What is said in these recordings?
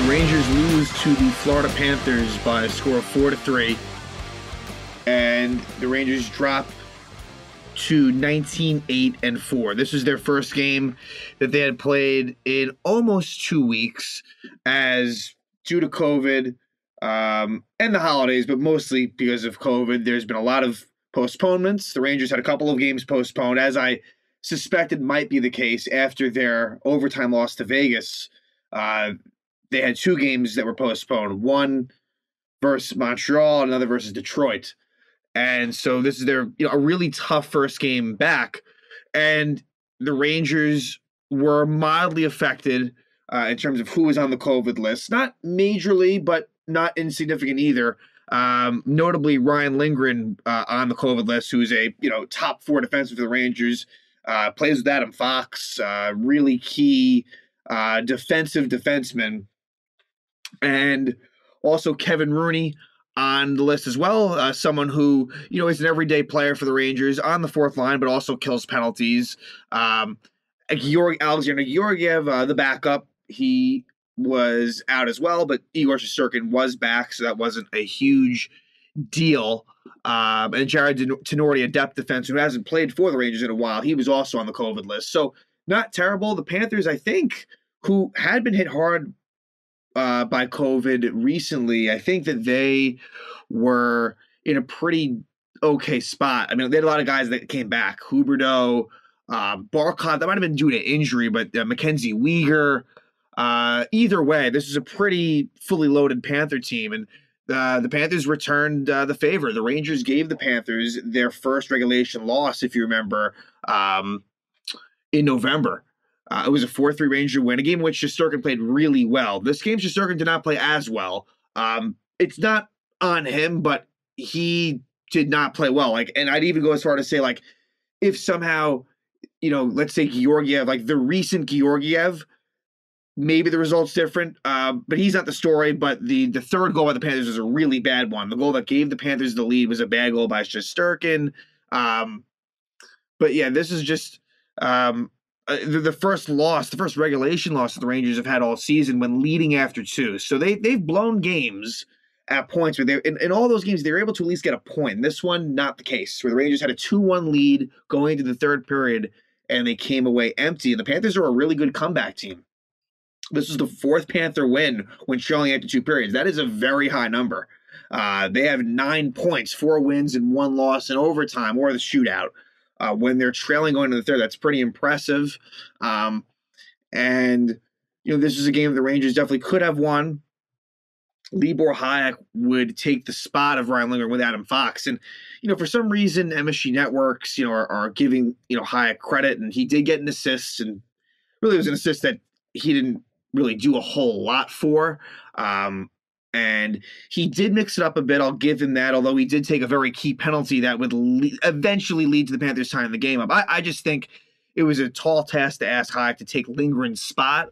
Rangers lose to the Florida Panthers by a score of 4-3, and the Rangers drop to 19-8-4. This was their first game that they had played in almost 2 weeks, as due to COVID and the holidays, but mostly because of COVID, there's been a lot of postponements. The Rangers had a couple of games postponed, as I suspected might be the case after their overtime loss to Vegas. They had 2 games that were postponed, one versus Montreal, another versus Detroit. And so this is their, a really tough first game back. And the Rangers were mildly affected in terms of who was on the COVID list. Not majorly, but not insignificant either. Notably, Ryan Lindgren on the COVID list, who's a top 4 defenseman for the Rangers, plays with Adam Fox, really key defensive defenseman. And also Kevin Rooney on the list as well, someone who, is an everyday player for the Rangers on the fourth line, but also kills penalties. Alexander Georgiev, the backup, he was out as well, but Igor Shesterkin was back, so that wasn't a huge deal. And Jared Tenorti, a depth defenseman who hasn't played for the Rangers in a while, he was also on the COVID list. So not terrible. The Panthers, I think, who had been hit hard by COVID recently, I think that they were in a pretty okay spot. I mean, they had a lot of guys that came back. Huberdeau, Barkov, that might have been due to injury, but Mackenzie Weegar. Either way, this is a pretty fully loaded Panther team, and the Panthers returned the favor. The Rangers gave the Panthers their first regulation loss, if you remember, in November. It was a 4-3 Ranger win, a game in which Shesterkin played really well. This game, Shesterkin did not play as well. It's not on him, but he did not play well. And I'd even go as far to say, if somehow, let's say Georgiev, the recent Georgiev, maybe the result's different, but he's not the story. But the third goal by the Panthers was a really bad one. The goal that gave the Panthers the lead was a bad goal by Shesterkin. But yeah, this is just the first regulation loss that the Rangers have had all season when leading after 2. So they've blown games at points where they in all those games they were able to at least get a point. This one, not the case, where the Rangers had a 2-1 lead going into the third period and they came away empty. And the Panthers are a really good comeback team. This is the 4th Panther win when trailing after 2 periods. That is a very high number. They have 9 points, 4 wins and 1 loss in overtime or the shootout. When they're trailing going to the third, that's pretty impressive. And this is a game the Rangers definitely could have won. Libor Hajek would take the spot of Ryan Lindgren with Adam Fox. And, for some reason, MSG Networks, are giving, Hajek credit. And he did get an assist. And really, it was an assist that he didn't really do a whole lot for. And he did mix it up a bit. I'll give him that, although he did take a very key penalty that would eventually lead to the Panthers tying the game up. I just think it was a tall task to ask Hajek to take Lindgren's spot.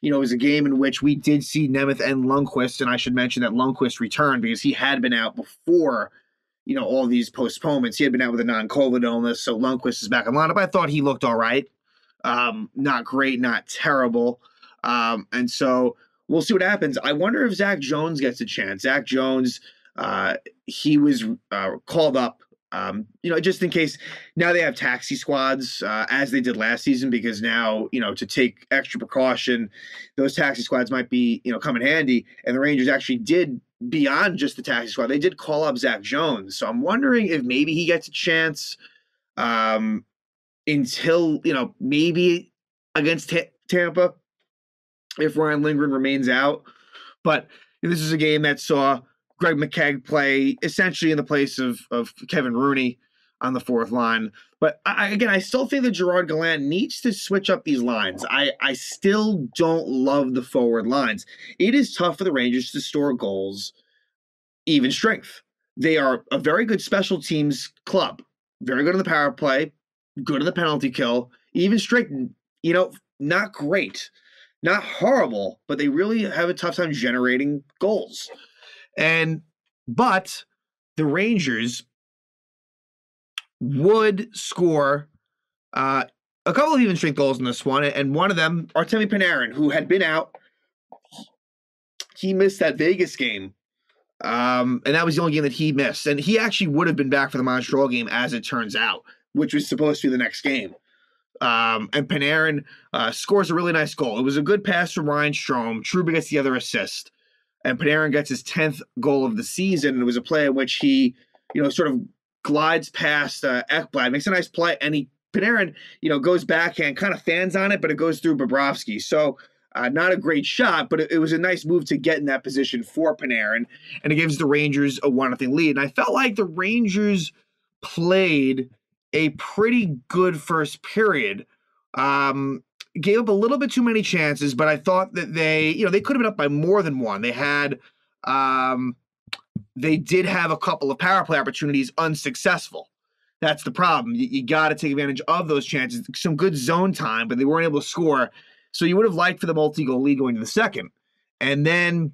It was a game in which we did see Nemeth and Lundqvist, and I should mention that Lundqvist returned because he had been out before, all these postponements. He had been out with a non-COVID illness, so Lundqvist is back in lineup. I thought he looked all right. Not great, not terrible. And so we'll see what happens. I wonder if Zach Jones gets a chance. Zach Jones, he was called up, just in case. Now they have taxi squads, as they did last season, because now, to take extra precaution, those taxi squads might be, come in handy. And the Rangers actually did, beyond just the taxi squad, they did call up Zach Jones. So I'm wondering if maybe he gets a chance until, maybe against Tampa, if Ryan Lindgren remains out. But this is a game that saw Greg McKegg play essentially in the place of Kevin Rooney on the fourth line. But I still think that Gerard Gallant needs to switch up these lines. I still don't love the forward lines. It is tough for the Rangers to score goals, even strength. They are a very good special teams club. Very good on the power play, good on the penalty kill, even strength, not great. Not horrible, but they really have a tough time generating goals. But the Rangers would score a couple of even strength goals in this one, and one of them, Artemi Panarin, who had been out. he missed that Vegas game. And that was the only game that he missed. And he actually would have been back for the Montreal game, as it turns out, which was supposed to be the next game. And Panarin scores a really nice goal. It was a good pass from Ryan Strome. Trouba gets the other assist. And Panarin gets his 10th goal of the season. And it was a play in which he, sort of glides past Ekblad, makes a nice play, and Panarin, goes backhand, kind of fans on it, but it goes through Bobrovsky. So not a great shot, but it was a nice move to get in that position for Panarin, and it gives the Rangers a 1-0 lead. And I felt like the Rangers played a pretty good first period. Gave up a little bit too many chances, but I thought that they could have been up by more than one. They did have a couple of power play opportunities unsuccessful. That's the problem. You got to take advantage of those chances. Some good zone time, but they weren't able to score. So you would have liked for the multi-goal lead going to the second. And then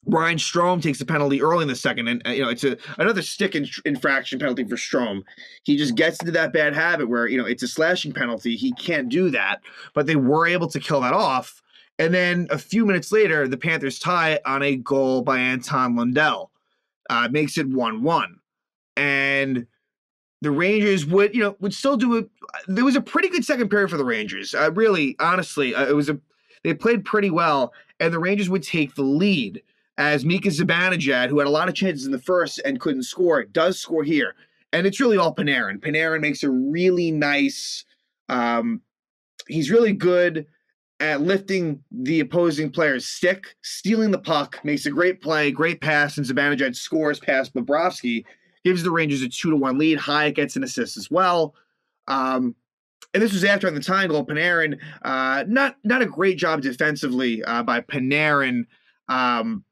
Ryan Strome takes a penalty early in the second. And, it's another stick infraction penalty for Strome. He just gets into that bad habit where, it's a slashing penalty. He can't do that. But they were able to kill that off. And then a few minutes later, the Panthers tie it on a goal by Anton Lundell. Makes it 1-1. And the Rangers would still do it. There was a pretty good second period for the Rangers. Really, honestly, they played pretty well, and the Rangers would take the lead as Mika Zibanejad, who had a lot of chances in the first and couldn't score, does score here. And it's really all Panarin. Panarin makes a really nice he's really good at lifting the opposing player's stick, stealing the puck, makes a great play, great pass, and Zibanejad scores past Bobrovsky, gives the Rangers a 2-1 lead. Hajek gets an assist as well. And this was after on the tying goal. Panarin, not a great job defensively by Panarin on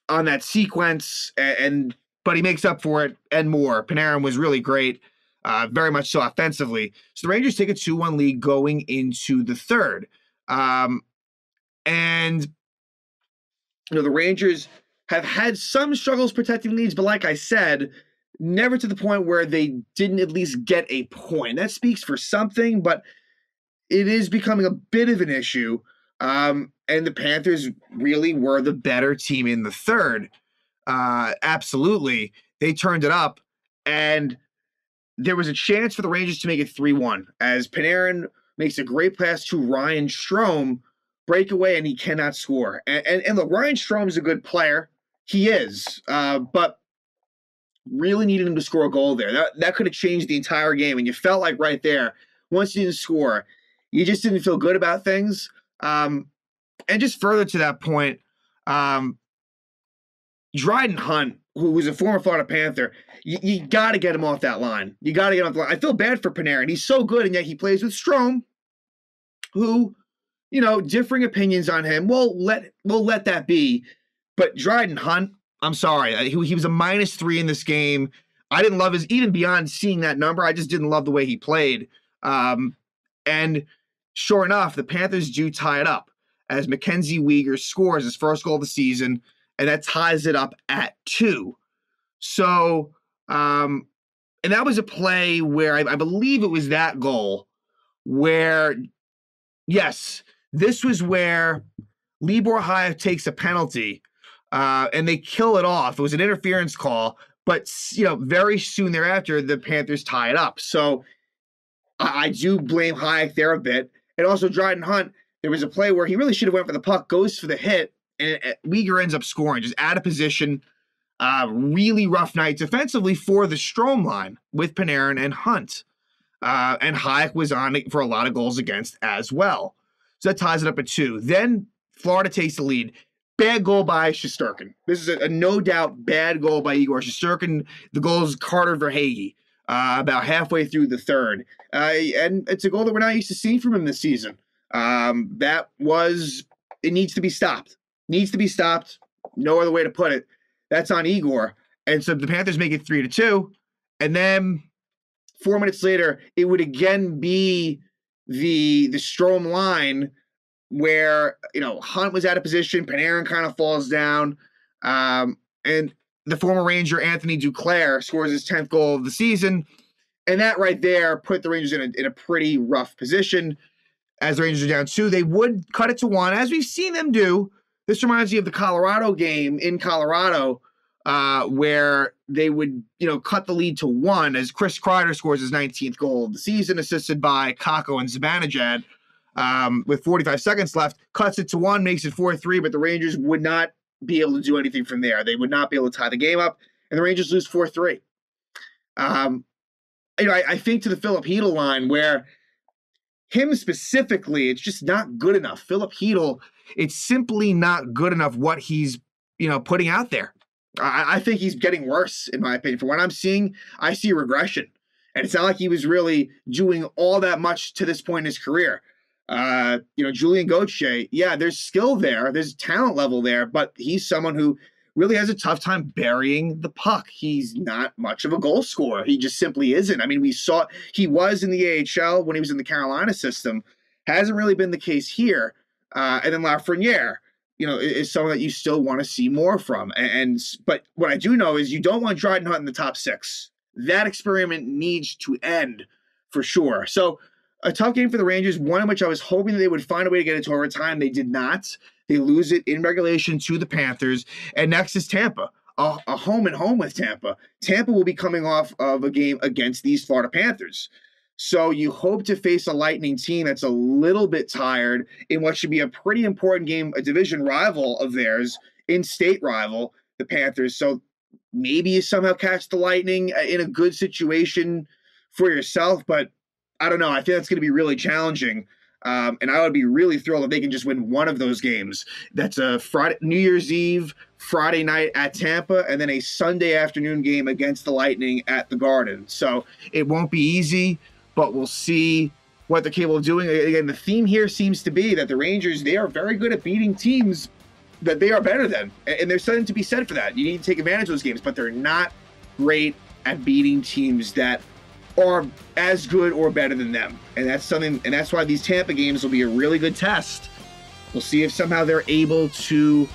that sequence, but he makes up for it and more. Panarin was really great, very much so offensively. So the Rangers take a 2-1 lead going into the third. And the Rangers have had some struggles protecting leads, but like I said, never to the point where they didn't at least get a point. That speaks for something, but it is becoming a bit of an issue. And the Panthers really were the better team in the third. Absolutely. They turned it up, and there was a chance for the Rangers to make it 3-1 as Panarin makes a great pass to Ryan Strome, breakaway, and he cannot score. And look, Ryan Strome's a good player. He is, but really needed him to score a goal there. That could have changed the entire game, and you felt like right there, once you didn't score, you just didn't feel good about things. And just further to that point, Dryden Hunt, who was a former Florida Panther, you got to get him off that line. You got to get him off the line. I feel bad for Panarin. He's so good, and yet he plays with Strome, who, differing opinions on him. We'll let that be. But Dryden Hunt, I'm sorry. He was a -3 in this game. I didn't love even beyond seeing that number, I just didn't love the way he played. And sure enough, the Panthers do tie it up as Mackenzie Weegar scores his first goal of the season, and that ties it up at 2. So, and that was a play where I believe it was that goal where, yes, this was where Libor Hajek takes a penalty, and they kill it off. It was an interference call, but very soon thereafter, the Panthers tie it up. So I do blame Hajek there a bit. And also Dryden Hunt, there was a play where he really should have went for the puck, goes for the hit, and Weegar ends up scoring, just out of position. Really rough night defensively for the Strome line with Panarin and Hunt. And Hajek was on it for a lot of goals against as well. So that ties it up at 2. Then Florida takes the lead. Bad goal by Shesterkin. This is a no doubt bad goal by Igor Shesterkin. The goal is Carter Verhaeghe about halfway through the third. And it's a goal that we're not used to seeing from him this season. It needs to be stopped. Needs to be stopped. No other way to put it. That's on Igor. And so the Panthers make it 3-2. And then 4 minutes later, it would again be the Strome line where, Hunt was out of position. Panarin kind of falls down. And the former Ranger, Anthony Duclair, scores his 10th goal of the season. And that right there put the Rangers in a pretty rough position. As the Rangers are down 2, they would cut it to 1, as we've seen them do. This reminds me of the Colorado game in Colorado, where they would, cut the lead to 1 as Chris Kreider scores his 19th goal of the season, assisted by Kakko and Zibanejad, with 45 seconds left, cuts it to 1, makes it 4-3, but the Rangers would not be able to do anything from there. They would not be able to tie the game up, and the Rangers lose 4-3. I think to the Philip Hedl line where him specifically, it's just not good enough. Philip Hedl, it's simply not good enough what he's, putting out there. I think he's getting worse, in my opinion. From what I'm seeing, I see regression. And it's not like he was really doing all that much to this point in his career. Julian Gauthier, yeah, there's skill there. There's talent level there, but he's someone who really has a tough time burying the puck. He's not much of a goal scorer. He just simply isn't. I mean, we saw he was in the AHL when he was in the Carolina system. Hasn't really been the case here. And then Lafreniere, is someone that you still want to see more from. But what I do know is you don't want Dryden Hunt in the top 6. That experiment needs to end for sure. So a tough game for the Rangers, one in which I was hoping that they would find a way to get into overtime. They did not. They lose it in regulation to the Panthers. And next is Tampa, a home and home with Tampa. Tampa will be coming off of a game against these Florida Panthers. So you hope to face a Lightning team that's a little bit tired in what should be a pretty important game, a division rival of theirs, in-state rival, the Panthers. So maybe you somehow catch the Lightning in a good situation for yourself, but I don't know. I think that's going to be really challenging. And I would be really thrilled if they can just win one of those games. That's a New Year's Eve, Friday night at Tampa, and then a Sunday afternoon game against the Lightning at the Garden. So it won't be easy, but we'll see what they're capable of doing. Again, the theme here seems to be that the Rangers, they are very good at beating teams that they are better than. And there's something to be said for that. You need to take advantage of those games, but they're not great at beating teams that are as good or better than them. And that's why these Tampa games will be a really good test. We'll see if somehow they're able to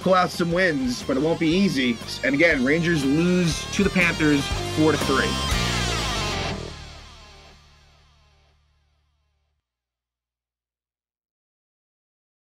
pull out some wins, but it won't be easy. And again, Rangers lose to the Panthers 4-3.